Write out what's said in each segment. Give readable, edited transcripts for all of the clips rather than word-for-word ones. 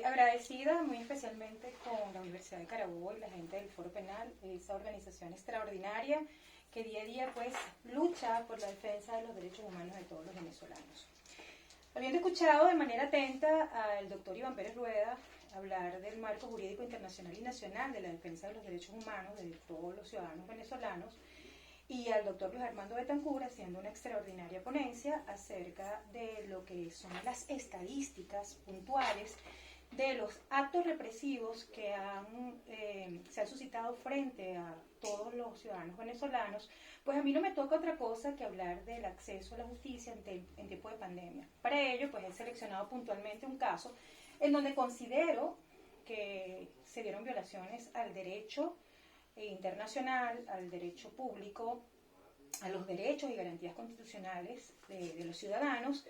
Agradecida muy especialmente con la Universidad de Carabobo y la gente del Foro Penal, esa organización extraordinaria que día a día pues lucha por la defensa de los derechos humanos de todos los venezolanos. Habiendo escuchado de manera atenta al doctor Iván Pérez Rueda hablar del marco jurídico internacional y nacional de la defensa de los derechos humanos de todos los ciudadanos venezolanos, y al doctor Luis Armando Betancur haciendo una extraordinaria ponencia acerca de lo que son las estadísticas puntuales de los actos represivos que se han suscitado frente a todos los ciudadanos venezolanos, pues a mí no me toca otra cosa que hablar del acceso a la justicia en tiempo de pandemia. Para ello, pues he seleccionado puntualmente un caso en donde considero que se dieron violaciones al derecho internacional, al derecho público, a los derechos y garantías constitucionales de los ciudadanos,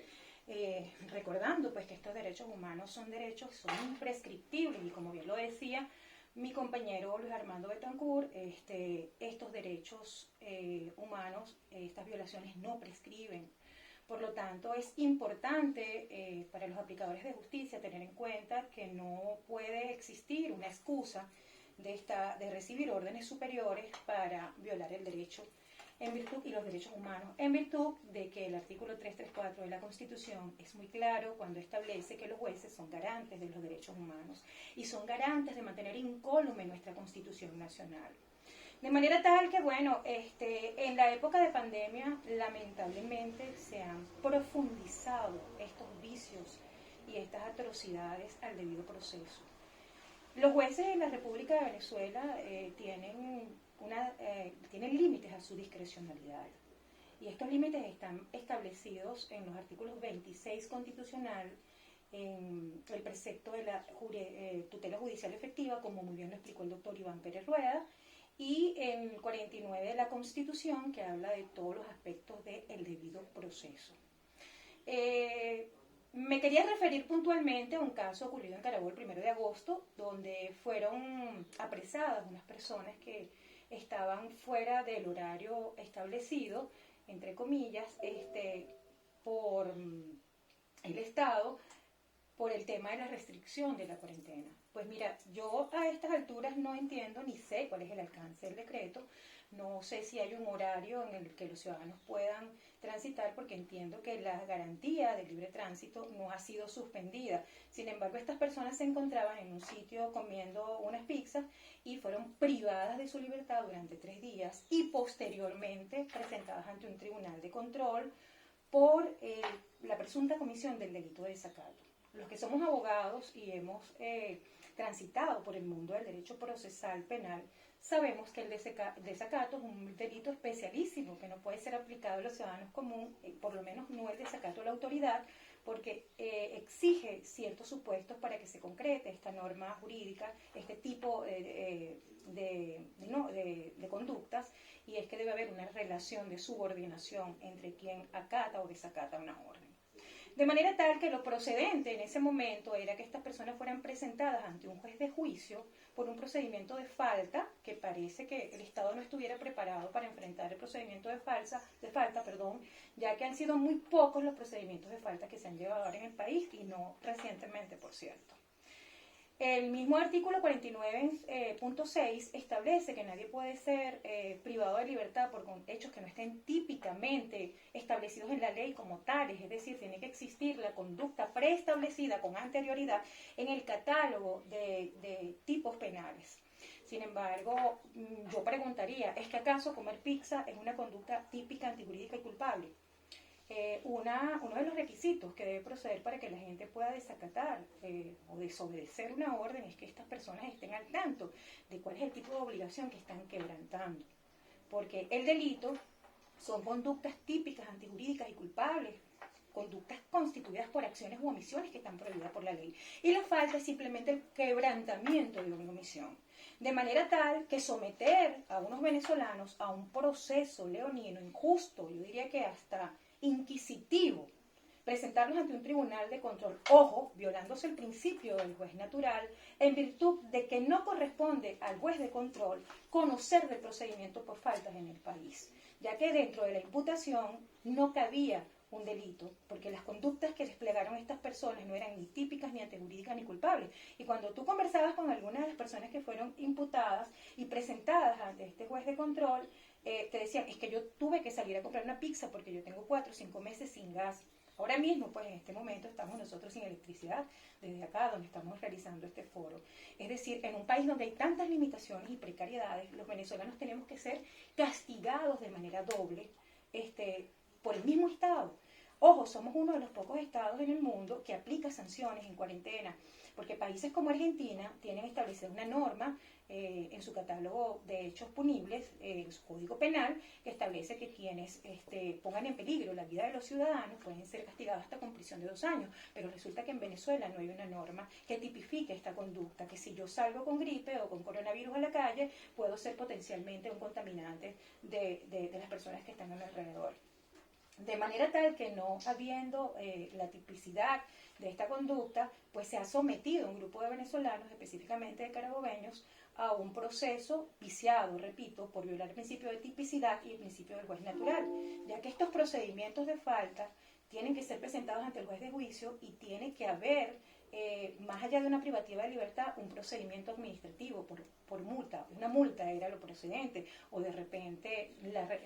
recordando pues que estos derechos humanos son derechos, son imprescriptibles, y como bien lo decía mi compañero Luis Armando Betancur, estos derechos humanos, estas violaciones no prescriben. Por lo tanto, es importante para los aplicadores de justicia tener en cuenta que no puede existir una excusa de recibir órdenes superiores para violar el derecho en virtud y los derechos humanos, en virtud de que el artículo 334 de la Constitución es muy claro cuando establece que los jueces son garantes de los derechos humanos y son garantes de mantener incólume nuestra Constitución nacional. De manera tal que, bueno, en la época de pandemia, lamentablemente se han profundizado estos vicios y estas atrocidades al debido proceso. Los jueces en la República de Venezuela tienen límites a su discrecionalidad, y estos límites están establecidos en los artículos 26 constitucional, en el precepto de la tutela judicial efectiva, como muy bien lo explicó el doctor Iván Pérez Rueda, y en el 49 de la Constitución, que habla de todos los aspectos del debido proceso. Me quería referir puntualmente a un caso ocurrido en Carabobo el 1 de agosto, donde fueron apresadas unas personas que estaban fuera del horario establecido, entre comillas, por el Estado, por el tema de la restricción de la cuarentena. Pues mira, yo a estas alturas no entiendo ni sé cuál es el alcance del decreto, no sé si hay un horario en el que los ciudadanos puedan transitar, porque entiendo que la garantía del libre tránsito no ha sido suspendida. Sin embargo, estas personas se encontraban en un sitio comiendo unas pizzas y fueron privadas de su libertad durante 3 días y posteriormente presentadas ante un tribunal de control por la presunta comisión del delito de desacato. Los que somos abogados y hemos transitado por el mundo del derecho procesal penal, sabemos que el desacato es un delito especialísimo que no puede ser aplicado a los ciudadanos comunes, por lo menos no el desacato a la autoridad, porque exige ciertos supuestos para que se concrete esta norma jurídica, este tipo de conductas, y es que debe haber una relación de subordinación entre quien acata o desacata una orden. De manera tal que lo procedente en ese momento era que estas personas fueran presentadas ante un juez de juicio por un procedimiento de falta, que parece que el Estado no estuviera preparado para enfrentar el procedimiento de falta, ya que han sido muy pocos los procedimientos de falta que se han llevado ahora en el país, y no recientemente, por cierto. El mismo artículo 49.6 establece que nadie puede ser privado de libertad por hechos que no estén típicamente establecidos en la ley como tales, es decir, tiene que existir la conducta preestablecida con anterioridad en el catálogo de tipos penales. Sin embargo, yo preguntaría, ¿es que acaso comer pizza es una conducta típica, antijurídica y culpable? Uno de los requisitos que debe proceder para que la gente pueda desacatar o desobedecer una orden es que estas personas estén al tanto de cuál es el tipo de obligación que están quebrantando. Porque el delito son conductas típicas, antijurídicas y culpables, conductas constituidas por acciones u omisiones que están prohibidas por la ley. Y la falta es simplemente el quebrantamiento de una omisión. De manera tal que someter a unos venezolanos a un proceso leonino injusto, yo diría que hasta inquisitivo, presentarlos ante un tribunal de control, ojo, violándose el principio del juez natural, en virtud de que no corresponde al juez de control conocer del procedimiento por faltas en el país, ya que dentro de la imputación no cabía un delito, porque las conductas que desplegaron estas personas no eran ni típicas, ni antijurídicas, ni culpables. Y cuando tú conversabas con algunas de las personas que fueron imputadas y presentadas ante este juez de control, te decían, es que yo tuve que salir a comprar una pizza porque yo tengo 4 o 5 meses sin gas. Ahora mismo, pues en este momento estamos nosotros sin electricidad, desde acá donde estamos realizando este foro. Es decir, en un país donde hay tantas limitaciones y precariedades, los venezolanos tenemos que ser castigados de manera doble por el mismo Estado. Ojo, somos uno de los pocos estados en el mundo que aplica sanciones en cuarentena, porque países como Argentina tienen establecida una norma en su catálogo de hechos punibles, en su código penal, que establece que quienes pongan en peligro la vida de los ciudadanos pueden ser castigados hasta con prisión de 2 años, pero resulta que en Venezuela no hay una norma que tipifique esta conducta, que si yo salgo con gripe o con coronavirus a la calle, puedo ser potencialmente un contaminante de las personas que están a mi alrededor. De manera tal que no habiendo la tipicidad de esta conducta, pues se ha sometido un grupo de venezolanos, específicamente de carabobeños, a un proceso viciado, repito, por violar el principio de tipicidad y el principio del juez natural, ya que estos procedimientos de falta tienen que ser presentados ante el juez de juicio y tiene que haber, más allá de una privativa de libertad, un procedimiento administrativo por multa. Una multa era lo procedente, o de repente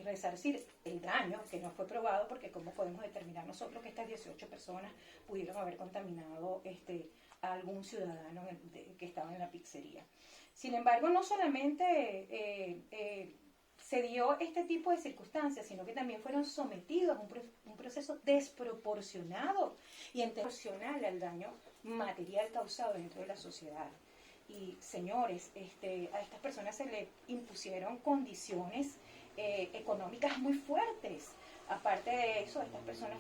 resarcir el daño que no fue probado, porque cómo podemos determinar nosotros que estas 18 personas pudieron haber contaminado a algún ciudadano que estaba en la pizzería. Sin embargo, no solamente se dio este tipo de circunstancias, sino que también fueron sometidos a un proceso desproporcionado y proporcional al daño material causado dentro de la sociedad. Y señores, a estas personas se le impusieron condiciones económicas muy fuertes. Aparte de eso, a estas personas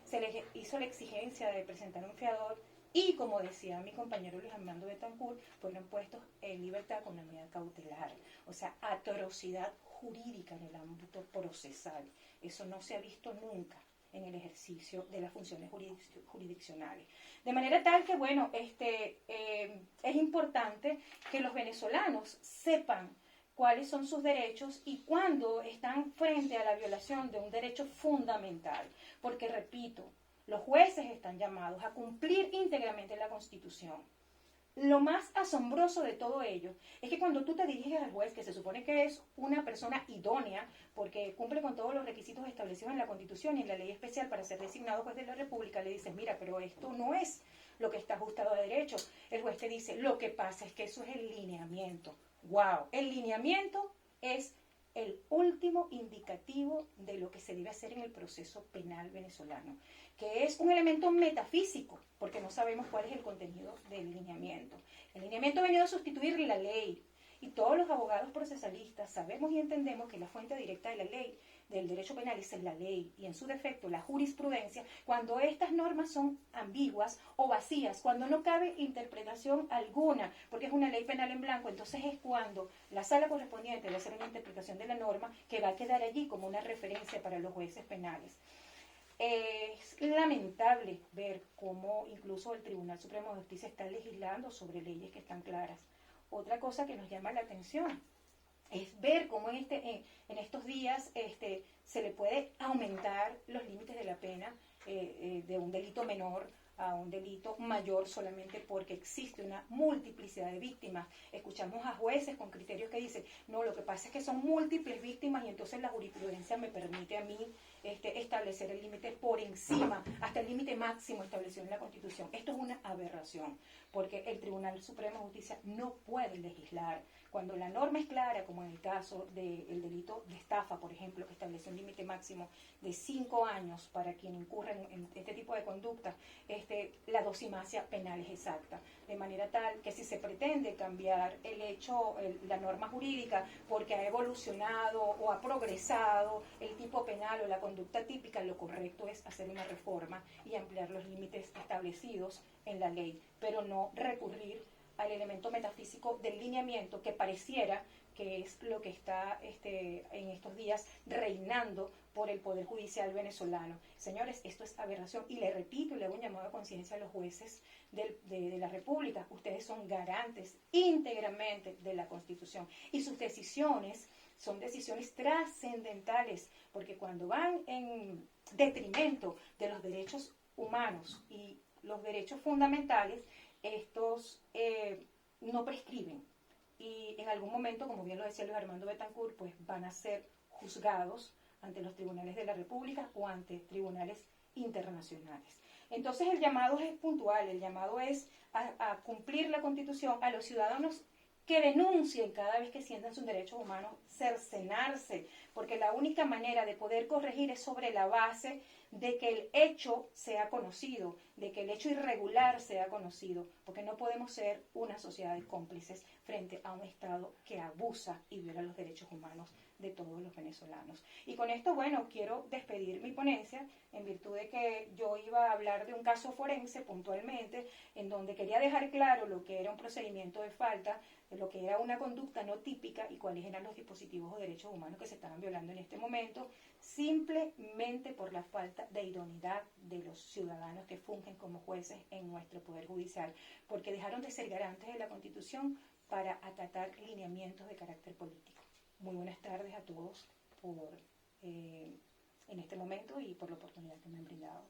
se les hizo la exigencia de presentar un fiador y, como decía mi compañero Luis Armando Betancourt, fueron puestos en libertad con la medida cautelar. O sea, atrocidad jurídica en el ámbito procesal. Eso no se ha visto nunca en el ejercicio de las funciones jurisdiccionales. De manera tal que, bueno, es importante que los venezolanos sepan cuáles son sus derechos y cuándo están frente a la violación de un derecho fundamental. Porque, repito, los jueces están llamados a cumplir íntegramente la Constitución. Lo más asombroso de todo ello es que cuando tú te diriges al juez, que se supone que es una persona idónea, porque cumple con todos los requisitos establecidos en la Constitución y en la ley especial para ser designado juez de la República, le dices, mira, pero esto no es lo que está ajustado a derecho. El juez te dice, lo que pasa es que eso es el lineamiento. ¡Wow! El lineamiento es el último indicativo de lo que se debe hacer en el proceso penal venezolano, que es un elemento metafísico, porque no sabemos cuál es el contenido del lineamiento. El lineamiento ha venido a sustituir la ley, y todos los abogados procesalistas sabemos y entendemos que la fuente directa de la ley, del derecho penal, es la ley, y en su defecto la jurisprudencia, cuando estas normas son ambiguas o vacías, cuando no cabe interpretación alguna, porque es una ley penal en blanco, entonces es cuando la sala correspondiente debe hacer una interpretación de la norma que va a quedar allí como una referencia para los jueces penales. Es lamentable ver cómo incluso el Tribunal Supremo de Justicia está legislando sobre leyes que están claras. Otra cosa que nos llama la atención es ver cómo en estos días se le puede aumentar los límites de la pena de un delito menor a un delito mayor solamente porque existe una multiplicidad de víctimas. Escuchamos a jueces con criterios que dicen, no, lo que pasa es que son múltiples víctimas y entonces la jurisprudencia me permite a mí establecer el límite por encima, hasta el límite máximo establecido en la Constitución. Esto es una aberración, porque el Tribunal Supremo de Justicia no puede legislar. Cuando la norma es clara, como en el caso del delito de estafa, por ejemplo, que establece un límite máximo de 5 años para quien incurre en este tipo de conducta, la dosimacia penal es exacta. De manera tal que si se pretende cambiar la norma jurídica porque ha evolucionado o ha progresado el tipo penal o la conducta típica, lo correcto es hacer una reforma y ampliar los límites establecidos en la ley, pero no recurrir al elemento metafísico del lineamiento que pareciera que es lo que está en estos días reinando por el Poder Judicial venezolano. Señores, esto es aberración y le repito y le hago un llamado a conciencia a los jueces de la República. Ustedes son garantes íntegramente de la Constitución y sus decisiones son decisiones trascendentales, porque cuando van en detrimento de los derechos humanos y los derechos fundamentales, estos no prescriben. Y en algún momento, como bien lo decía Luis Armando Betancourt, pues van a ser juzgados ante los tribunales de la República o ante tribunales internacionales. Entonces el llamado es puntual, el llamado es a cumplir la Constitución, a los ciudadanos que denuncien cada vez que sientan sus derechos humanos, cercenarse, porque la única manera de poder corregir es sobre la base de que el hecho sea conocido, de que el hecho irregular sea conocido, porque no podemos ser una sociedad de cómplices frente a un Estado que abusa y viola los derechos humanos de todos los venezolanos. Y con esto, bueno, quiero despedir mi ponencia en virtud de que yo iba a hablar de un caso forense puntualmente, en donde quería dejar claro lo que era un procedimiento de falta, lo que era una conducta no típica y cuáles eran los dispositivos o derechos humanos que se estaban violando en este momento, simplemente por la falta de idoneidad de los ciudadanos que fungen como jueces en nuestro Poder Judicial, porque dejaron de ser garantes de la Constitución para acatar lineamientos de carácter político. Muy buenas tardes a todos en este momento y por la oportunidad que me han brindado.